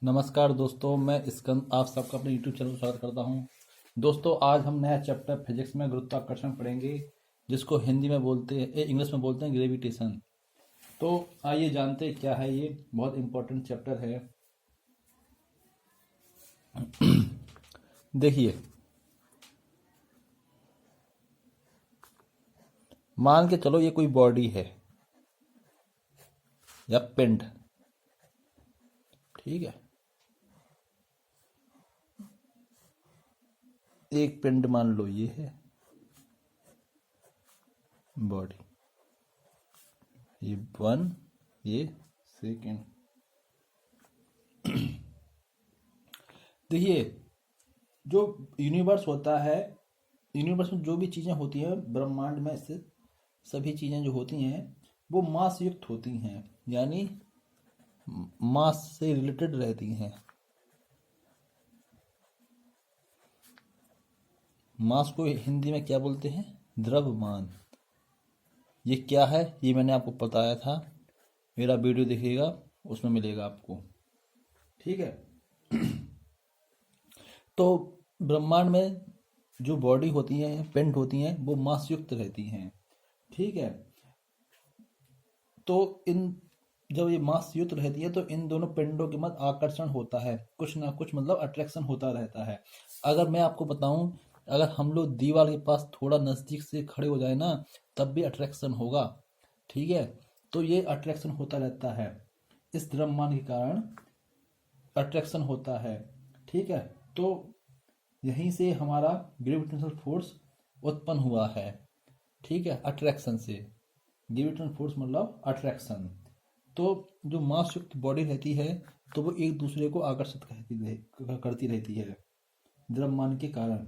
नमस्कार दोस्तों, मैं स्कंद आप सबका अपने YouTube चैनल पर स्वागत करता हूं। दोस्तों, आज हम नया चैप्टर फिजिक्स में गुरुत्वाकर्षण पढ़ेंगे, जिसको हिंदी में बोलते हैं, इंग्लिश में बोलते हैं ग्रेविटेशन। तो आइए जानते हैं क्या है ये। बहुत इंपॉर्टेंट चैप्टर है। देखिए, मान के चलो ये कोई बॉडी है या पिंड, ठीक है। एक पिंड मान लो ये है बॉडी, ये वन, ये सेकेंड। देखिए, जो यूनिवर्स होता है, यूनिवर्स में जो भी चीज़ें होती हैं, ब्रह्मांड में से सभी चीज़ें जो होती हैं वो मास युक्त होती हैं, यानी मास से रिलेटेड रहती हैं। मास को हिंदी में क्या बोलते हैं? द्रव्यमान। ये क्या है ये मैंने आपको बताया था, मेरा वीडियो देखिएगा, उसमें मिलेगा आपको, ठीक है। तो ब्रह्मांड में जो बॉडी होती हैं, पिंड होती हैं, वो मास युक्त रहती हैं, ठीक है। तो इन जब ये मास युक्त रहती है तो इन दोनों पिंडों के मध्य आकर्षण होता है, कुछ ना कुछ मतलब अट्रैक्शन होता रहता है। अगर मैं आपको बताऊं, अगर हम लोग दीवार के पास थोड़ा नज़दीक से खड़े हो जाए ना, तब भी अट्रैक्शन होगा, ठीक है। तो ये अट्रैक्शन होता रहता है, इस द्रव्यमान के कारण अट्रैक्शन होता है, ठीक है। तो यहीं से हमारा ग्रेविटेशनल फोर्स उत्पन्न हुआ है, ठीक है, अट्रैक्शन से। ग्रेविटेशनल फोर्स मतलब अट्रैक्शन। तो जो मास युक्त बॉडी रहती है तो वो एक दूसरे को आकर्षित करती रहती है द्रव्यमान के कारण।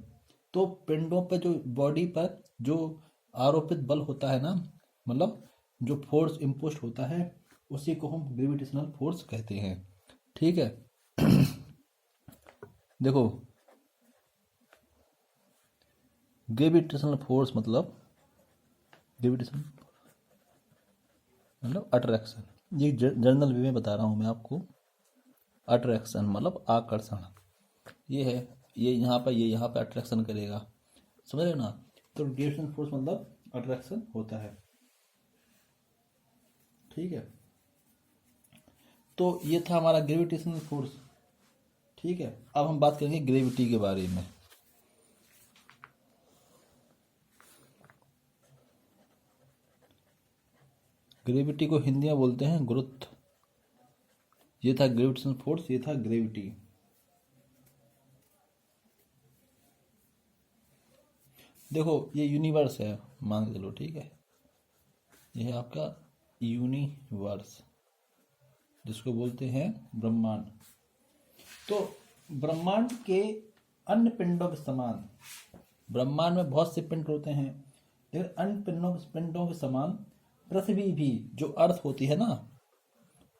तो पिंडों पर जो बॉडी पर जो आरोपित बल होता है ना, मतलब जो फोर्स इम्पोज होता है, उसी को हम ग्रेविटेशनल फोर्स कहते हैं, ठीक है। देखो, ग्रेविटेशनल फोर्स मतलब ग्रेविटेशन मतलब अट्रैक्शन। ये जनरल वे में बता रहा हूँ मैं आपको। अट्रैक्शन मतलब आकर्षण, ये है, ये यहाँ पे अट्रैक्शन करेगा, समझ रहे हो ना। तो ग्रेविटेशन फोर्स मतलब अट्रैक्शन होता है, ठीक है। तो ये था हमारा ग्रेविटेशनल फोर्स, ठीक है। अब हम बात करेंगे ग्रेविटी के बारे में। ग्रेविटी को हिंदी में बोलते हैं गुरुत्व। ये था ग्रेविटेशनल फोर्स, ये था ग्रेविटी। देखो, ये यूनिवर्स है, मान के चलो, ठीक है। ये है आपका यूनिवर्स, जिसको बोलते हैं ब्रह्मांड। तो ब्रह्मांड के अन्य पिंडों के समान, ब्रह्मांड में बहुत से पिंड होते हैं, लेकिन अन्य पिंडों के समान पृथ्वी भी, जो अर्थ होती है ना,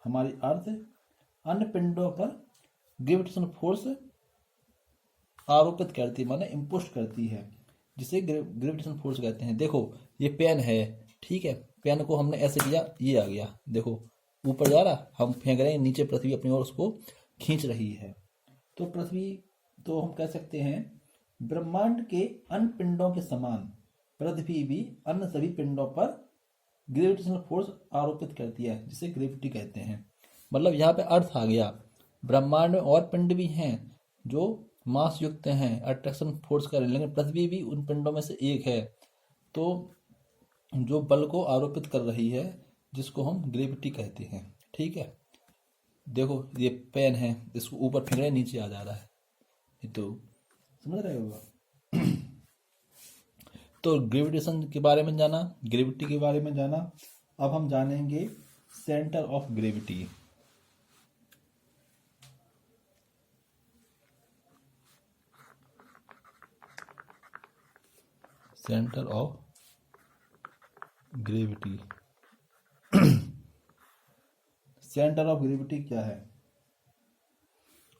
हमारी अर्थ, अन्य पिंडों पर ग्रेविटेशन फोर्स आरोपित करती है, माने इम्पोज करती है, जिसे ग्रेविटेशन फोर्स कहते हैं। देखो, ये पेन है, ठीक है। पेन को हमने ऐसे किया, ये आ गया, देखो ऊपर जा रहा, हम फेंक रहे हैं नीचे, पृथ्वी अपनी ओर उसको खींच रही है। तो पृथ्वी, तो हम कह सकते हैं ब्रह्मांड के अन्य पिंडों के समान पृथ्वी भी अन्य सभी पिंडों पर ग्रेविटेशनल फोर्स आरोपित करती है, जिसे ग्रेविटी कहते हैं। मतलब यहाँ पे अर्थ आ गया, ब्रह्मांड में और पिंड भी हैं जो मास युक्त हैं, अट्रैक्शन फोर्स कर रहे हैं, लेकिन पृथ्वी भी उन पिंडों में से एक है, तो जो बल को आरोपित कर रही है, जिसको हम ग्रेविटी कहते हैं, ठीक है। देखो, ये पेन है, इसको ऊपर फेंक रहे हैं, नीचे आ जा रहा है, ये तो समझ रहे होगा। तो ग्रेविटेशन के बारे में जाना, ग्रेविटी के बारे में जाना। अब हम जानेंगे centre of gravity. Centre of gravity. Centre of gravity क्या है?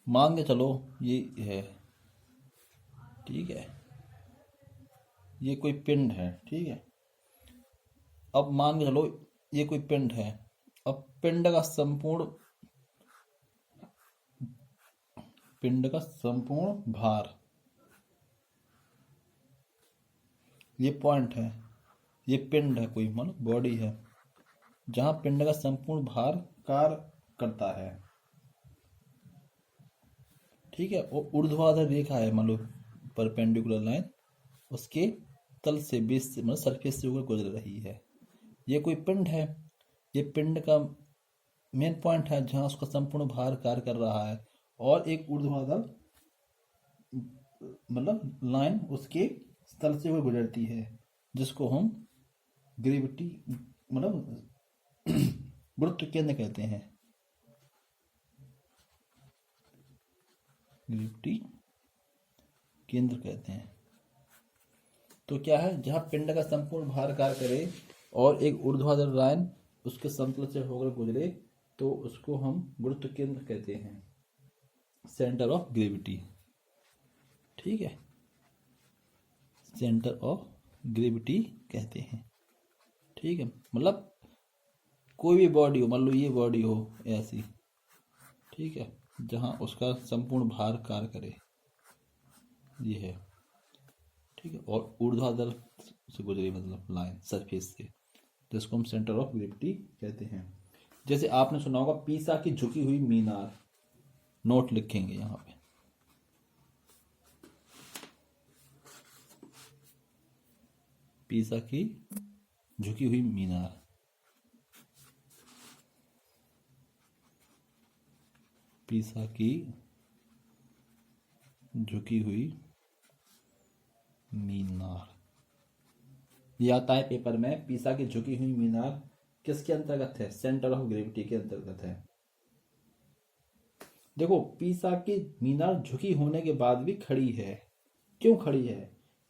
मान के चलो ये है, ठीक है, ये कोई पिंड है, ठीक है। अब मान के चलो ये कोई पिंड है। अब पिंड का संपूर्ण पिंड का संपूर्ण भार, ये पॉइंट है, ये पिंड है, कोई मतलब बॉडी है जहां पिंड का संपूर्ण भार कार्य करता है। ठीक है, और ऊर्ध्वाधर रेखा है, मतलब परपेंडिकुलर लाइन उसके तल से, बेस से, मतलब सरफेस से होकर गुजर रही है। ये कोई पिंड है, ये पिंड का मेन पॉइंट है जहां उसका संपूर्ण भार कार्य कर रहा है, और एक ऊर्ध्वाधर मतलब लाइन उसके तल से होकर गुजरती है, जिसको हम ग्रेविटी मतलब गुरुत्व केंद्र कहते हैं। ग्रेविटी केंद्र कहते हैं। तो क्या है, जहां पिंड का संपूर्ण भार कार्य करे और एक ऊर्ध्वाधर लाइन उसके समतल से होकर गुजरे, तो उसको हम गुरुत्व केंद्र कहते हैं, सेंटर ऑफ ग्रेविटी। ठीक है, सेंटर ऑफ ग्रेविटी कहते हैं। ठीक है, मतलब कोई भी बॉडी हो, मान लो ये बॉडी हो ऐसी, ठीक है, जहां उसका संपूर्ण भार कार्य करे, ये है, ठीक है, और ऊर्ध्वाधर से गुजरे मतलब लाइन सरफेस से, जिसको हम सेंटर ऑफ ग्रेविटी कहते हैं। जैसे आपने सुना होगा पीसा की झुकी हुई मीनार, नोट लिखेंगे यहां पे, पीसा की झुकी हुई मीनार, पीसा की झुकी हुई मीनार, ये आता है पेपर में। पीसा की झुकी हुई मीनार किसके अंतर्गत है? सेंटर ऑफ ग्रेविटी के अंतर्गत है। देखो, पीसा की मीनार झुकी होने के बाद भी खड़ी है। क्यों खड़ी है?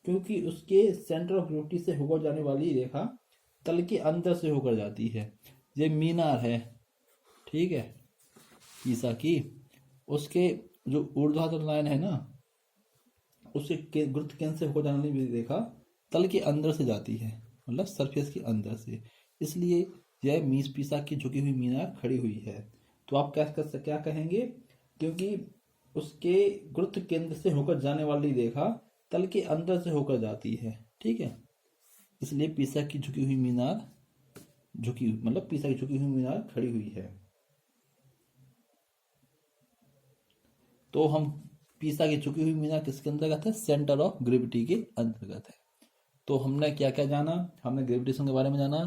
क्योंकि उसके सेंटर ऑफ ग्रेविटी से होकर जाने वाली रेखा तल के अंदर से होकर जाती है। ये मीनार है, ठीक है, पीसा की, उसके जो ऊर्ध्वाधर लाइन है ना, उसके गुरुत्व केंद्र से होकर जाने वाली रेखा तल के अंदर से जाती है, मतलब सरफेस के अंदर से, इसलिए यह मीस पीसा की झुकी हुई मीनार खड़ी हुई है। तो आप क्या कहेंगे? क्योंकि उसके गुरुत्व केंद्र से होकर जाने वाली रेखा तल के अंदर से होकर जाती है, ठीक है, इसलिए पीसा की झुकी हुई मीनार, झुकी मतलब पीसा की झुकी हुई मीनार खड़ी हुई है। तो हम पीसा की झुकी हुई मीनार किसके अंतर्गत है? सेंटर ऑफ ग्रेविटी के अंतर्गत है। तो हमने क्या क्या जाना? हमने ग्रेविटेशन के बारे में जाना,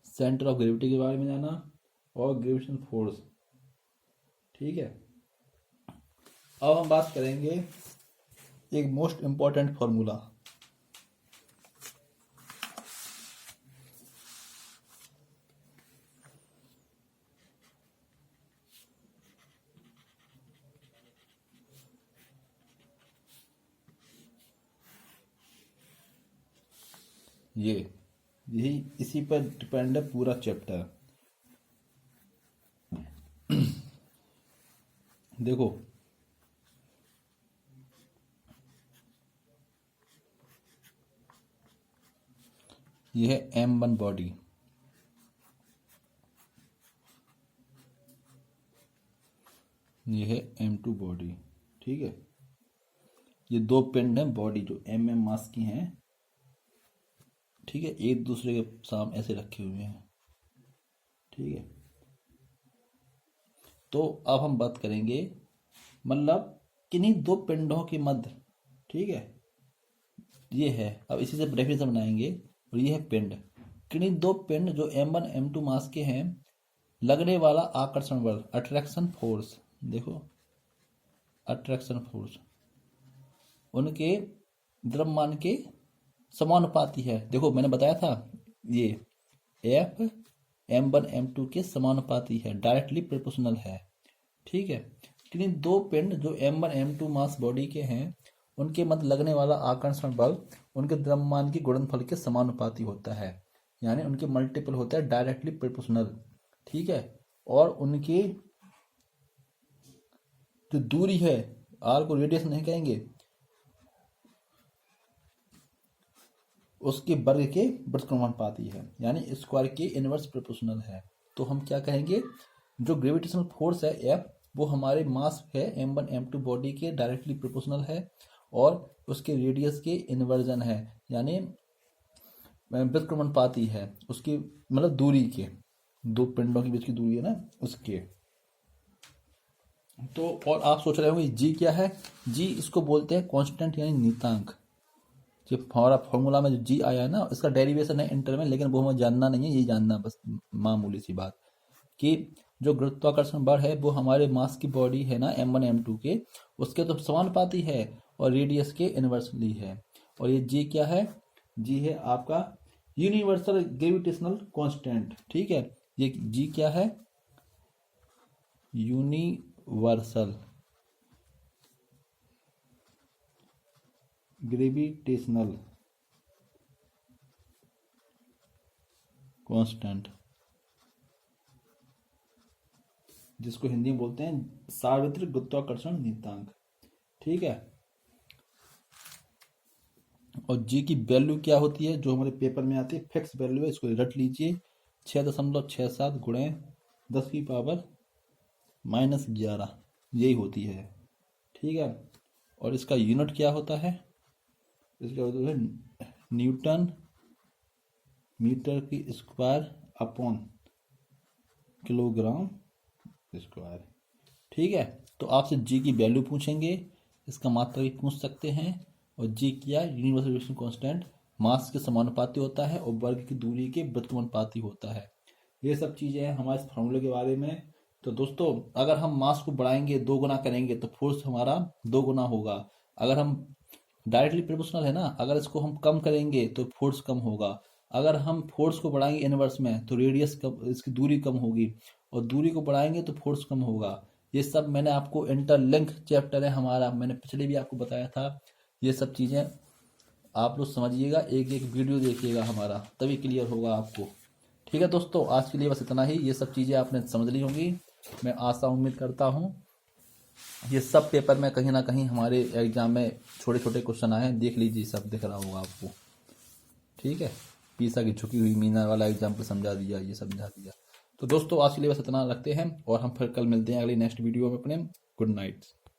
सेंटर ऑफ ग्रेविटी के बारे में जाना, और ग्रेविटेशन फोर्स, ठीक है। अब हम बात करेंगे एक मोस्ट इंपॉर्टेंट फॉर्मूला, यही इसी पर डिपेंड है पूरा चैप्टर। देखो, यह है M1 बॉडी, यह है M2 बॉडी, ठीक है। ये दो पिंड हैं बॉडी जो mm मास की हैं, ठीक है, एक दूसरे के सामने ऐसे रखे हुए हैं, ठीक है। तो अब हम बात करेंगे मतलब किन्हीं दो पिंडों के मध्य, ठीक है, ये है, अब इसी से डेफिनेशन बनाएंगे, और ये है पिंड, किन्हीं दो पिंड जो M1 M2 मास के हैं, लगने वाला आकर्षण बल, अट्रैक्शन फोर्स, देखो अट्रैक्शन फोर्स उनके द्रव्यमान के समानुपाती है। देखो मैंने बताया था ये F M1 M2 के समानुपाती है, डायरेक्टली प्रोपोर्शनल है, ठीक है। किन्हीं दो पिंड जो M1 M2 मास बॉडी के हैं, उनके मध्य लगने वाला आकर्षण बल उनके द्रव्यमान के गुणनफल के समानुपाती होता है, यानी उनके मल्टीपल होता है, डायरेक्टली प्रोपोर्शनल, ठीक है। और उनकी जो दूरी है, आर को रेडियस नहीं कहेंगे, उसके वर्ग के व्युत्क्रमानुपाती है, यानी स्क्वायर के इनवर्स प्रोपोर्शनल है। तो हम क्या कहेंगे? जो ग्रेविटेशनल फोर्स है F, वो हमारे मास है M1 M2 बॉडी के डायरेक्टली प्रोपोर्शनल है और उसके रेडियस के इन्वर्जन है, यानी व्युत्क्रमणपाती है उसकी, मतलब दूरी के, दो पिंडों के बीच की दूरी है ना उसके। तो और आप सोच रहे होंगे जी क्या है? जी इसको बोलते हैं कांस्टेंट यानी नियतांक। जो हमारा फॉर्मूला में जो जी आया है ना, इसका डेरिवेशन है इंटर में, लेकिन वो हमें जानना नहीं है, यही जानना बस मामूली सी बात कि जो गुरुत्वाकर्षण बल है वो हमारे मास की बॉडी है ना M1 M2 के, उसके तो समानुपाती है और रेडियस के इनवर्सली है। और ये जी क्या है? जी है आपका यूनिवर्सल ग्रेविटेशनल कांस्टेंट। ठीक है, ये जी क्या है? यूनिवर्सल ग्रेविटेशनल कांस्टेंट, जिसको हिंदी में बोलते हैं सार्वत्रिक गुरुत्वाकर्षण नियतांक। ठीक है, और जी की वैल्यू क्या होती है जो हमारे पेपर में आती है? फिक्स वैल्यू है, इसको रट लीजिए, 6.67 गुणे 10 की पावर -11, यही होती है। ठीक है, और इसका यूनिट क्या होता है? इसका होता है न्यूटन मीटर की स्क्वायर अपॉन किलोग्राम स्क्वायर। ठीक है, तो आपसे जी की वैल्यू पूछेंगे, इसका मात्रा भी पूछ सकते हैं। और जी क्या? यूनिवर्सल ग्रेविटेशन कांस्टेंट मास के समानुपाती होता है और वर्ग की दूरी के व्युत्क्रमानुपाती होता है। ये सब चीज़ें हैं हमारे फॉर्मूले के बारे में। तो दोस्तों, अगर हम मास को बढ़ाएंगे, 2 गुना करेंगे तो फोर्स हमारा 2 गुना होगा। अगर हम डायरेक्टली प्रोपोर्शनल है ना, अगर इसको हम कम करेंगे तो फोर्स कम होगा। अगर हम फोर्स को बढ़ाएंगे इनवर्स में तो रेडियस कम, इसकी दूरी कम होगी, और दूरी को बढ़ाएंगे तो फोर्स कम होगा। ये सब मैंने आपको इंटरलिंक चैप्टर है हमारा, मैंने पिछले भी आपको बताया था। ये सब चीज़ें आप लोग समझिएगा, एक एक वीडियो देखिएगा हमारा, तभी क्लियर होगा आपको। ठीक है दोस्तों, आज के लिए बस इतना ही। ये सब चीज़ें आपने समझ ली होंगी, मैं आशा उम्मीद करता हूँ। ये सब पेपर में कहीं ना कहीं हमारे एग्जाम में छोटे छोटे क्वेश्चन आए हैं, देख लीजिए, सब दिख रहा होगा आपको। ठीक है, पीसा की झुकी हुई मीना वाला एग्जाम्पल समझा दिया, ये समझा दिया। तो दोस्तों, आज के लिए बस इतना रखते हैं और हम फिर कल मिलते हैं अगली नेक्स्ट वीडियो में अपने। Good night.